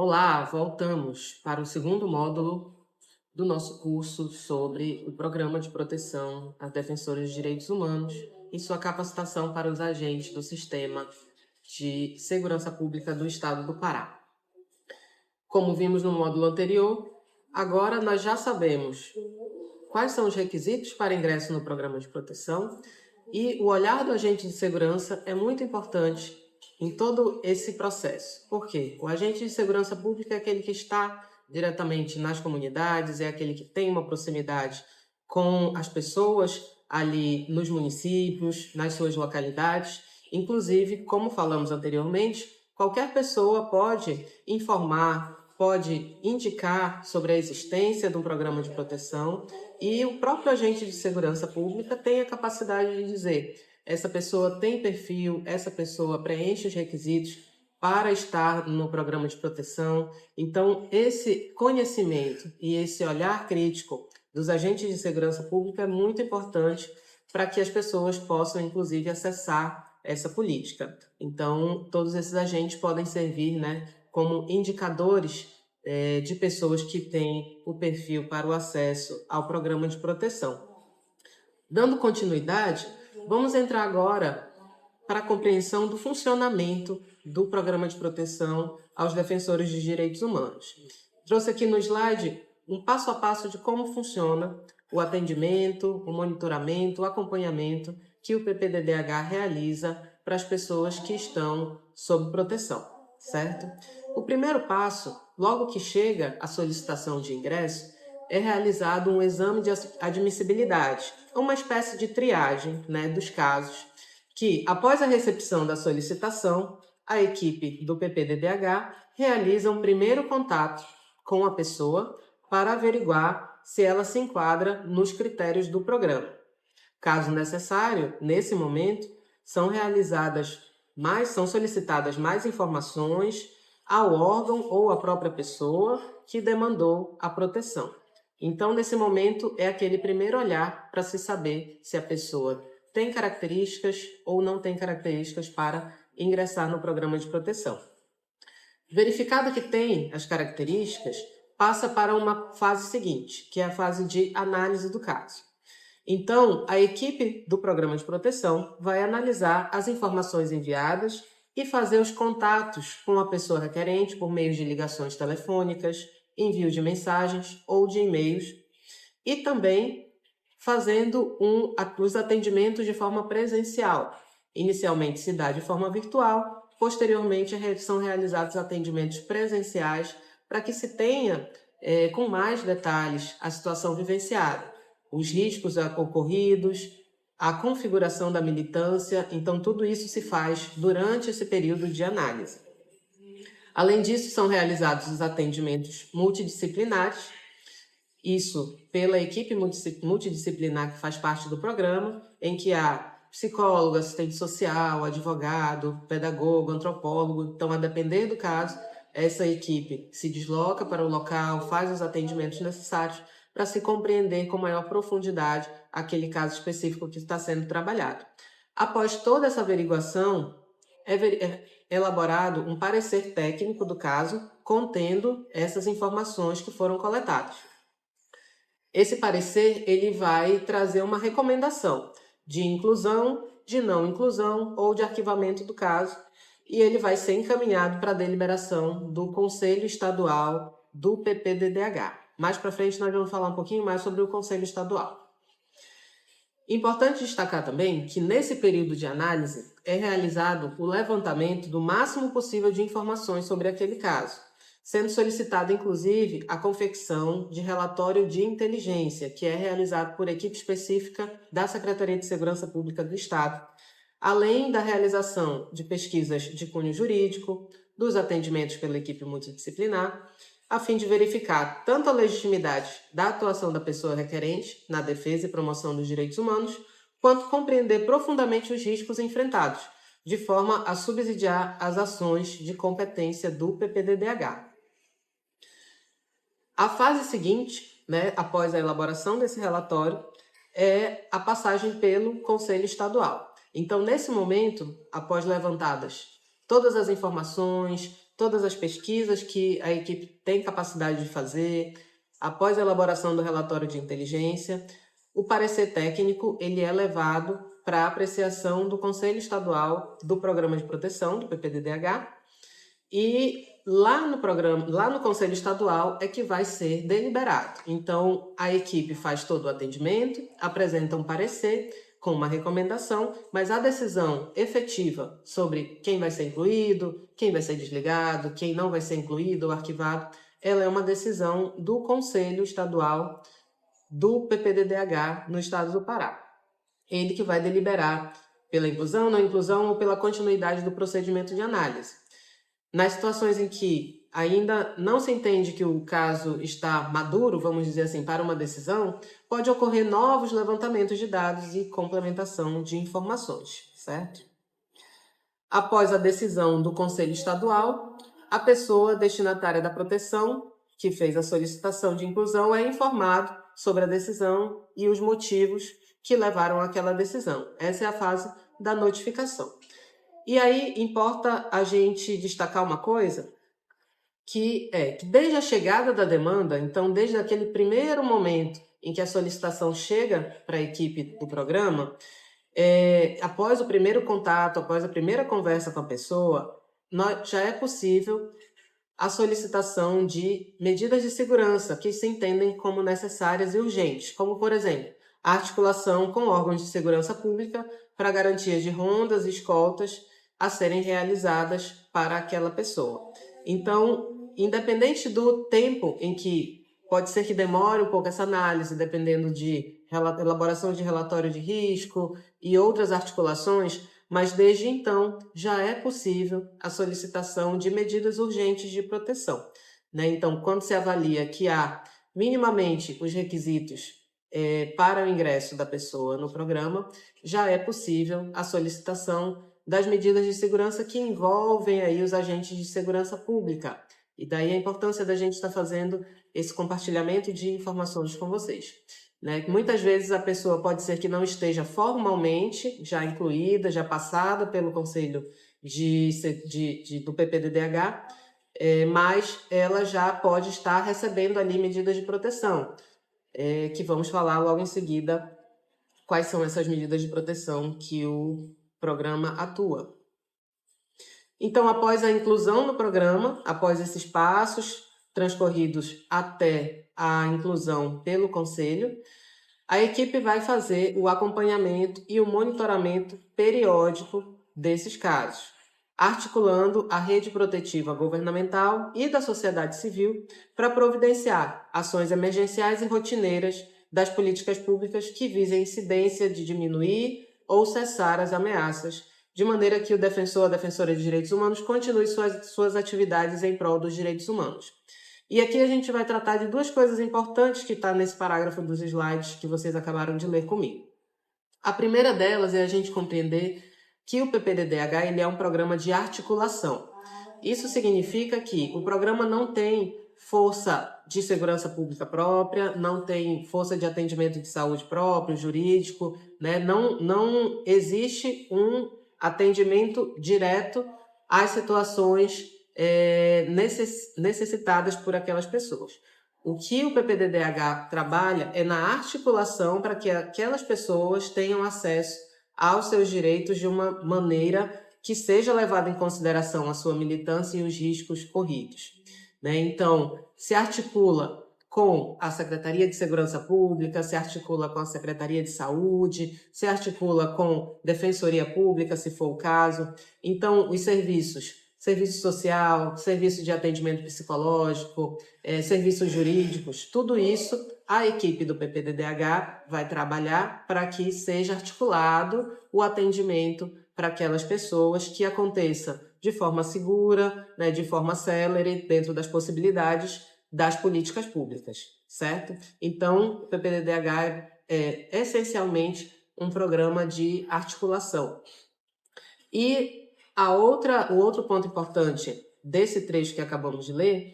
Olá, voltamos para o segundo módulo do nosso curso sobre o Programa de Proteção a Defensores de Direitos Humanos e sua capacitação para os agentes do Sistema de Segurança Pública do Estado do Pará. Como vimos no módulo anterior, agora nós já sabemos quais são os requisitos para ingresso no Programa de Proteção e o olhar do agente de segurança é muito importante em todo esse processo. Por quê? O agente de segurança pública é aquele que está diretamente nas comunidades, é aquele que tem uma proximidade com as pessoas ali nos municípios, nas suas localidades. Inclusive, como falamos anteriormente, qualquer pessoa pode informar, pode indicar sobre a existência de um programa de proteção e o próprio agente de segurança pública tem a capacidade de dizer: essa pessoa tem perfil, essa pessoa preenche os requisitos para estar no programa de proteção. Então, esse conhecimento e esse olhar crítico dos agentes de segurança pública é muito importante para que as pessoas possam, inclusive, acessar essa política. Então, todos esses agentes podem servir, como indicadores de pessoas que têm o perfil para o acesso ao programa de proteção. Dando continuidade, vamos entrar agora para a compreensão do funcionamento do programa de proteção aos defensores de direitos humanos. Trouxe aqui no slide um passo a passo de como funciona o atendimento, o monitoramento, o acompanhamento que o PPDDH realiza para as pessoas que estão sob proteção, certo? O primeiro passo, logo que chega a solicitação de ingresso, é realizado um exame de admissibilidade, uma espécie de triagem, dos casos, que, após a recepção da solicitação, a equipe do PPDDH realiza um primeiro contato com a pessoa para averiguar se ela se enquadra nos critérios do programa. Caso necessário, nesse momento, são solicitadas mais informações ao órgão ou à própria pessoa que demandou a proteção. Então, nesse momento, é aquele primeiro olhar para se saber se a pessoa tem características ou não tem características para ingressar no programa de proteção. Verificado que tem as características, passa para uma fase seguinte, que é a fase de análise do caso. Então, a equipe do programa de proteção vai analisar as informações enviadas e fazer os contatos com a pessoa requerente por meio de ligações telefônicas, envio de mensagens ou de e-mails e também fazendo os atendimentos de forma presencial. Inicialmente se dá de forma virtual, posteriormente são realizados atendimentos presenciais para que se tenha com mais detalhes a situação vivenciada, os riscos ocorridos, a configuração da militância. Então, tudo isso se faz durante esse período de análise. Além disso, são realizados os atendimentos multidisciplinares, isso pela equipe multidisciplinar que faz parte do programa, em que há psicólogo, assistente social, advogado, pedagogo, antropólogo. Então, a depender do caso, essa equipe se desloca para o local, faz os atendimentos necessários para se compreender com maior profundidade aquele caso específico que está sendo trabalhado. Após toda essa averiguação, é elaborado um parecer técnico do caso, contendo essas informações que foram coletadas. Esse parecer ele vai trazer uma recomendação de inclusão, de não inclusão ou de arquivamento do caso, e ele vai ser encaminhado para a deliberação do Conselho Estadual do PPDDH. Mais para frente nós vamos falar um pouquinho mais sobre o Conselho Estadual. Importante destacar também que nesse período de análise é realizado o levantamento do máximo possível de informações sobre aquele caso, sendo solicitada inclusive a confecção de relatório de inteligência, que é realizado por equipe específica da Secretaria de Segurança Pública do Estado, além da realização de pesquisas de cunho jurídico, dos atendimentos pela equipe multidisciplinar, a fim de verificar tanto a legitimidade da atuação da pessoa requerente na defesa e promoção dos direitos humanos, quanto compreender profundamente os riscos enfrentados, de forma a subsidiar as ações de competência do PPDDH. A fase seguinte, após a elaboração desse relatório, é a passagem pelo Conselho Estadual. Então, nesse momento, após levantadas todas as informações, todas as pesquisas que a equipe tem capacidade de fazer, após a elaboração do relatório de inteligência, o parecer técnico ele é levado para apreciação do Conselho Estadual do Programa de Proteção, do PPDDH, e lá no Conselho Estadual é que vai ser deliberado. Então, a equipe faz todo o atendimento, apresenta um parecer com uma recomendação, mas a decisão efetiva sobre quem vai ser incluído, quem vai ser desligado, quem não vai ser incluído ou arquivado, ela é uma decisão do Conselho Estadual do PPDDH no estado do Pará. Ele que vai deliberar pela inclusão, não inclusão ou pela continuidade do procedimento de análise. Nas situações em que ainda não se entende que o caso está maduro, vamos dizer assim, para uma decisão, pode ocorrer novos levantamentos de dados e complementação de informações, certo? Após a decisão do Conselho Estadual, a pessoa destinatária da proteção, que fez a solicitação de inclusão, é informado sobre a decisão e os motivos que levaram àquela decisão. Essa é a fase da notificação. E aí importa a gente destacar uma coisa, que desde a chegada da demanda, então desde aquele primeiro momento em que a solicitação chega para a equipe do programa, após o primeiro contato, após a primeira conversa com a pessoa, já é possível a solicitação de medidas de segurança que se entendem como necessárias e urgentes, como, por exemplo, a articulação com órgãos de segurança pública para garantias de rondas e escoltas a serem realizadas para aquela pessoa. Então, independente do tempo em que pode ser que demore um pouco essa análise, dependendo de elaboração de relatório de risco e outras articulações, mas desde então já é possível a solicitação de medidas urgentes de proteção, né? Então, quando se avalia que há minimamente os requisitos para o ingresso da pessoa no programa, já é possível a solicitação das medidas de segurança que envolvem aí os agentes de segurança pública. E daí a importância da gente estar fazendo esse compartilhamento de informações com vocês. Né? Muitas vezes a pessoa pode ser que não esteja formalmente já incluída, já passada pelo Conselho do PPDDH, mas ela já pode estar recebendo ali medidas de proteção, que vamos falar logo em seguida quais são essas medidas de proteção que o programa atua. Então, após a inclusão no programa, após esses passos transcorridos até a inclusão pelo Conselho, a equipe vai fazer o acompanhamento e o monitoramento periódico desses casos, articulando a rede protetiva governamental e da sociedade civil para providenciar ações emergenciais e rotineiras das políticas públicas que visem a incidência de diminuir ou cessar as ameaças, de maneira que o defensor ou a defensora de direitos humanos continue suas atividades em prol dos direitos humanos. E aqui a gente vai tratar de duas coisas importantes que está nesse parágrafo dos slides que vocês acabaram de ler comigo. A primeira delas é a gente compreender que o PPDDH ele é um programa de articulação. Isso significa que o programa não tem força de segurança pública própria, não tem força de atendimento de saúde próprio, jurídico, né? Não existe um atendimento direto às situações necessitadas por aquelas pessoas. O que o PPDDH trabalha é na articulação para que aquelas pessoas tenham acesso aos seus direitos de uma maneira que seja levada em consideração a sua militância e os riscos corridos. Né? Então, se articula com a Secretaria de Segurança Pública, se articula com a Secretaria de Saúde, se articula com Defensoria Pública, se for o caso. Então, os serviço social, serviço de atendimento psicológico, serviços jurídicos, tudo isso a equipe do PPDDH vai trabalhar para que seja articulado o atendimento para aquelas pessoas, que aconteça de forma segura, né, de forma célere, dentro das possibilidades das políticas públicas, certo? Então, o PPDDH é essencialmente um programa de articulação. E o outro ponto importante desse trecho que acabamos de ler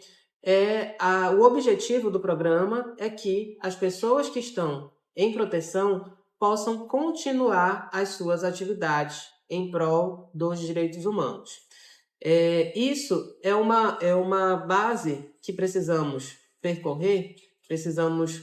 o objetivo do programa é que as pessoas que estão em proteção possam continuar as suas atividades em prol dos direitos humanos. Isso é uma base que precisamos percorrer, precisamos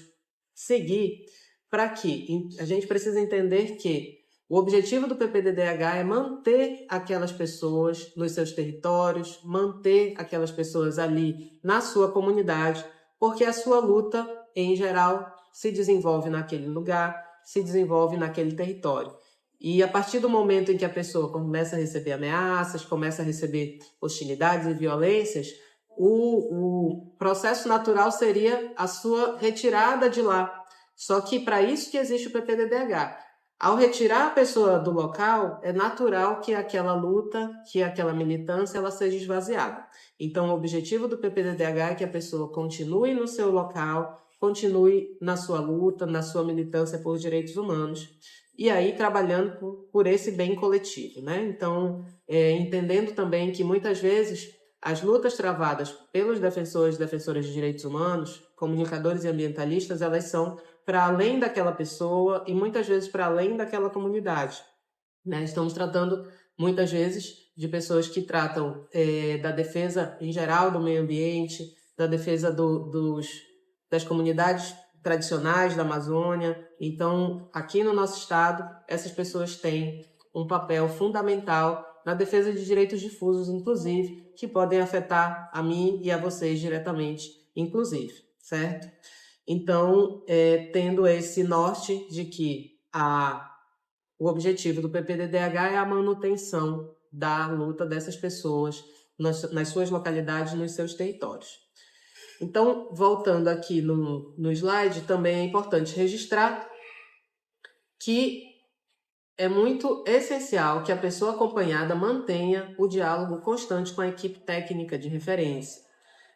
seguir, para que a gente precisa entender que o objetivo do PPD-DH é manter aquelas pessoas nos seus territórios, manter aquelas pessoas ali na sua comunidade, porque a sua luta, em geral, se desenvolve naquele lugar, se desenvolve naquele território. E a partir do momento em que a pessoa começa a receber ameaças, começa a receber hostilidades e violências, o processo natural seria a sua retirada de lá. Só que para isso que existe o PPD-DH. Ao retirar a pessoa do local, é natural que aquela luta, que aquela militância, ela seja esvaziada. Então, o objetivo do PPD-DH é que a pessoa continue no seu local, continue na sua luta, na sua militância por direitos humanos, e aí trabalhando por esse bem coletivo, né? Então, entendendo também que muitas vezes as lutas travadas pelos defensores e defensoras de direitos humanos, comunicadores e ambientalistas, elas são para além daquela pessoa e muitas vezes para além daquela comunidade, né? Estamos tratando muitas vezes de pessoas que tratam da defesa em geral do meio ambiente, da defesa das comunidades tradicionais da Amazônia. Então, aqui no nosso estado, essas pessoas têm um papel fundamental na defesa de direitos difusos, inclusive, que podem afetar a mim e a vocês diretamente, inclusive, certo? Então, tendo esse norte de que o objetivo do PPD-DH é a manutenção da luta dessas pessoas nas suas localidades, nos seus territórios. Então, voltando aqui no slide, também é importante registrar que é muito essencial que a pessoa acompanhada mantenha o diálogo constante com a equipe técnica de referência.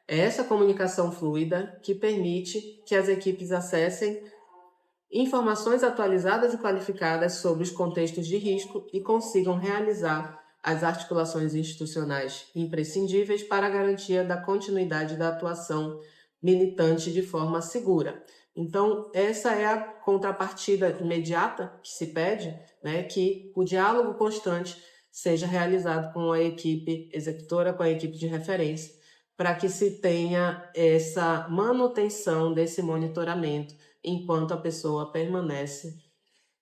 É essa comunicação fluida que permite que as equipes acessem informações atualizadas e qualificadas sobre os contextos de risco e consigam realizar as articulações institucionais imprescindíveis para a garantia da continuidade da atuação militante de forma segura. Então, essa é a contrapartida imediata que se pede, né, que o diálogo constante seja realizado com a equipe executora, com a equipe de referência, para que se tenha essa manutenção desse monitoramento enquanto a pessoa permanece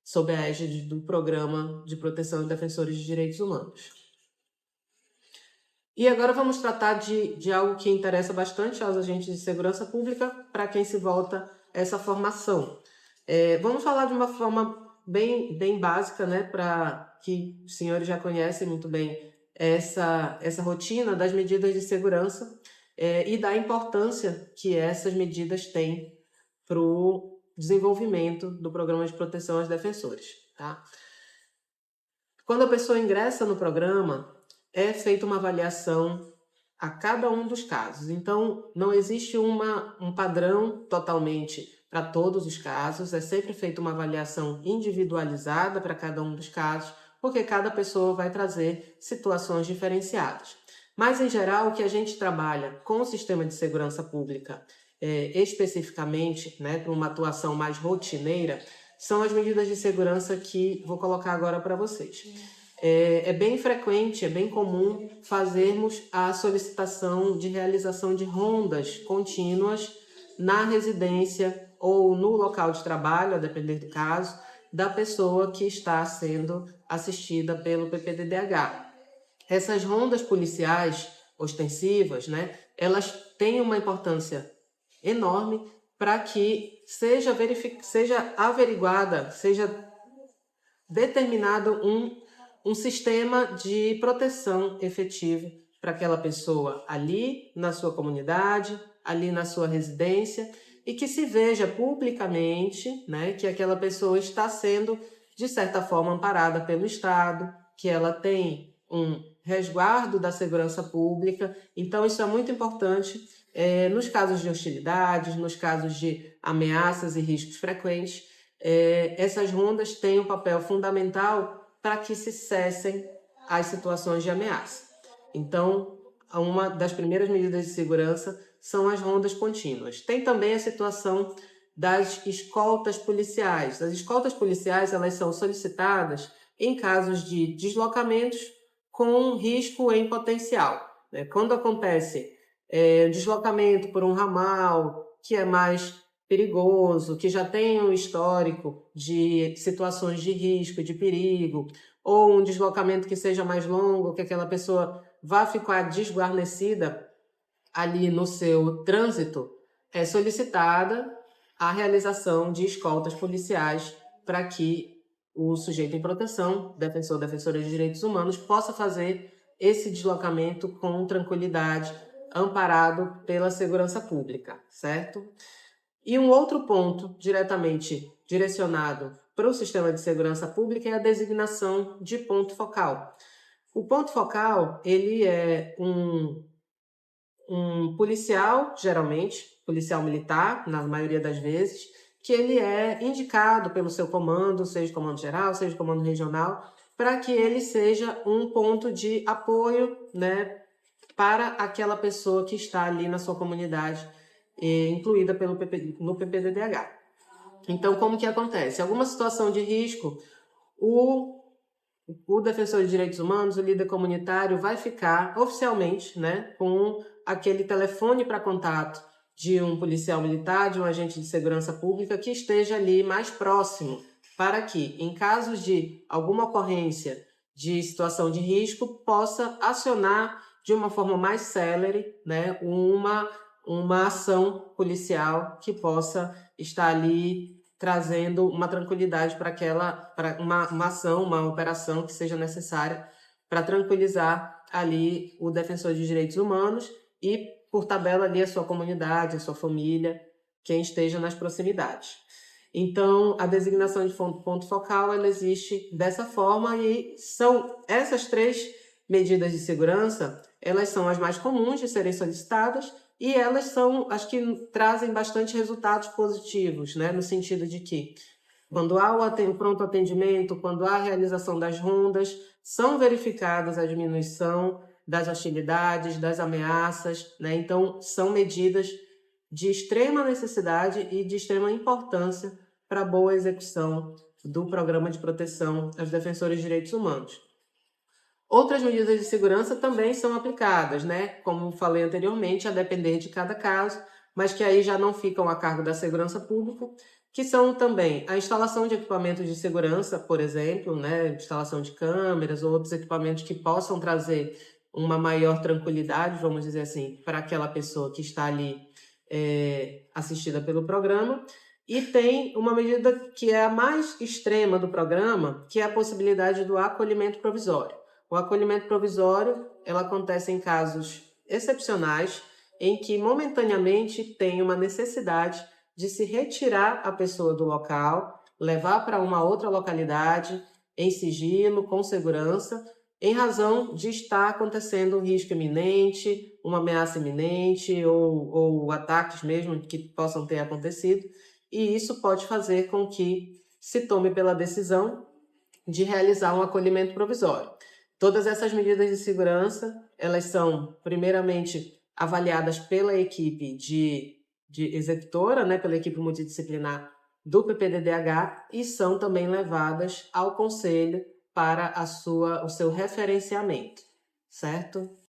sob a égide do Programa de Proteção de Defensores de Direitos Humanos. E agora vamos tratar de algo que interessa bastante aos agentes de segurança pública, para quem se volta essa formação. Vamos falar de uma forma bem básica, né, para que os senhores já conhecem muito bem essa rotina das medidas de segurança e da importância que essas medidas têm para o desenvolvimento do Programa de Proteção aos Defensores. Tá? Quando a pessoa ingressa no programa, é feita uma avaliação a cada um dos casos. Então, não existe um padrão totalmente para todos os casos, é sempre feita uma avaliação individualizada para cada um dos casos, porque cada pessoa vai trazer situações diferenciadas. Mas, em geral, o que a gente trabalha com o sistema de segurança pública, especificamente, né, para uma atuação mais rotineira, são as medidas de segurança que vou colocar agora para vocês. É bem frequente, é bem comum fazermos a solicitação de realização de rondas contínuas na residência ou no local de trabalho, a depender do caso, da pessoa que está sendo assistida pelo PPD-DH. Essas rondas policiais ostensivas, né, elas têm uma importância enorme para que seja averiguada, seja determinado um sistema de proteção efetivo para aquela pessoa ali na sua comunidade, ali na sua residência, e que se veja publicamente, né, que aquela pessoa está sendo, de certa forma, amparada pelo Estado, que ela tem um resguardo da segurança pública. Então, isso é muito importante nos casos de hostilidades, nos casos de ameaças e riscos frequentes. Essas rondas têm um papel fundamental para que se cessem as situações de ameaça. Então, uma das primeiras medidas de segurança são as rondas contínuas. Tem também a situação das escoltas policiais. As escoltas policiais, elas são solicitadas em casos de deslocamentos com risco em potencial, né? Quando acontece deslocamento por um ramal que é mais perigoso, que já tem um histórico de situações de risco, de perigo, ou um deslocamento que seja mais longo, que aquela pessoa vá ficar desguarnecida ali no seu trânsito, é solicitada a realização de escoltas policiais para que o sujeito em proteção, defensor, defensora de direitos humanos, possa fazer esse deslocamento com tranquilidade, amparado pela segurança pública, certo? E um outro ponto diretamente direcionado para o sistema de segurança pública é a designação de ponto focal. O ponto focal, ele é um policial, geralmente, policial militar, na maioria das vezes, que ele é indicado pelo seu comando, seja comando geral, seja comando regional, para que ele seja um ponto de apoio, né, para aquela pessoa que está ali na sua comunidade, incluída no PPDDH. Então, como que acontece? Em alguma situação de risco, o defensor de direitos humanos, o líder comunitário, vai ficar oficialmente, né, com aquele telefone para contato de um policial militar, de um agente de segurança pública que esteja ali mais próximo, para que, em casos de alguma ocorrência de situação de risco, possa acionar de uma forma mais célere, né, uma ação policial que possa estar ali trazendo uma tranquilidade para uma ação, uma operação que seja necessária para tranquilizar ali o defensor de direitos humanos e, por tabela, ali a sua comunidade, a sua família, quem esteja nas proximidades. Então, a designação de ponto focal, ela existe dessa forma e são essas 3 medidas de segurança, elas são as mais comuns de serem solicitadas e elas são as que trazem bastante resultados positivos, né? No sentido de que, quando há o pronto atendimento, quando há a realização das rondas, são verificadas a diminuição das hostilidades, das ameaças, né? Então, são medidas de extrema necessidade e de extrema importância para a boa execução do Programa de Proteção aos Defensores de Direitos Humanos. Outras medidas de segurança também são aplicadas, né? Como falei anteriormente, a depender de cada caso, mas que aí já não ficam a cargo da segurança pública, que são também a instalação de equipamentos de segurança, por exemplo, né? Instalação de câmeras ou outros equipamentos que possam trazer uma maior tranquilidade, vamos dizer assim, para aquela pessoa que está ali assistida pelo programa. E tem uma medida que é a mais extrema do programa, que é a possibilidade do acolhimento provisório. O acolhimento provisório, ela acontece em casos excepcionais, em que momentaneamente tem uma necessidade de se retirar a pessoa do local, levar para uma outra localidade, em sigilo, com segurança, em razão de estar acontecendo um risco iminente, uma ameaça iminente ou ataques mesmo que possam ter acontecido. E isso pode fazer com que se tome pela decisão de realizar um acolhimento provisório. Todas essas medidas de segurança, elas são, primeiramente, avaliadas pela equipe de executora, né, pela equipe multidisciplinar do PPDDH e são também levadas ao conselho para o seu referenciamento, certo?